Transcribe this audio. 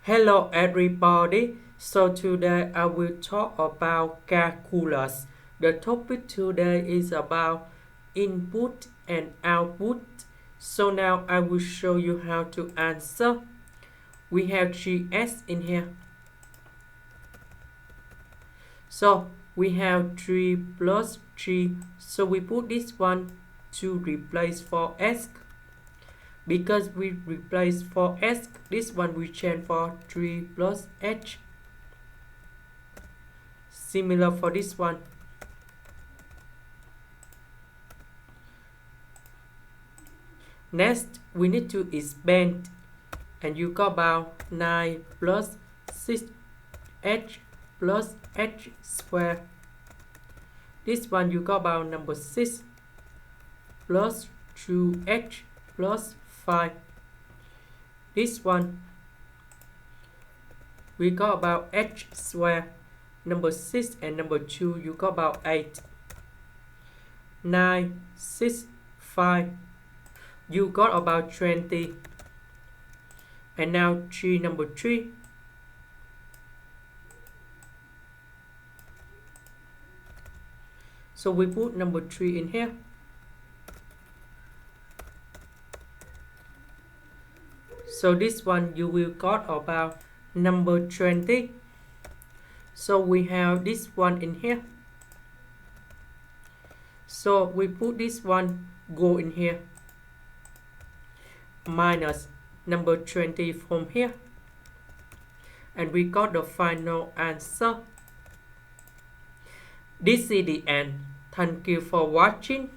Hello everybody. So today I will talk about calculus. The topic today is about input and output. So now I will show you how to answer. We have 3s in here. So we have 3 plus 3. So we put this one to replace 4s. Because we replace 4s, this one we change for 3 plus h. Similar for this one. Next, we need to expand, and you got about 9 plus 6h plus h squared. This one you got about number 6 plus 2h plus 5. This one we got about h squared. Number 6 and number 2 you got about 8. 9, 6, 5. You got about 20. And now number 3. So we put number 3 in here. So this one you will got about number 20. So we have this one in here. So we put this one go in here. Minus number 20 from here. And we got the final answer. This is the end. Thank you for watching.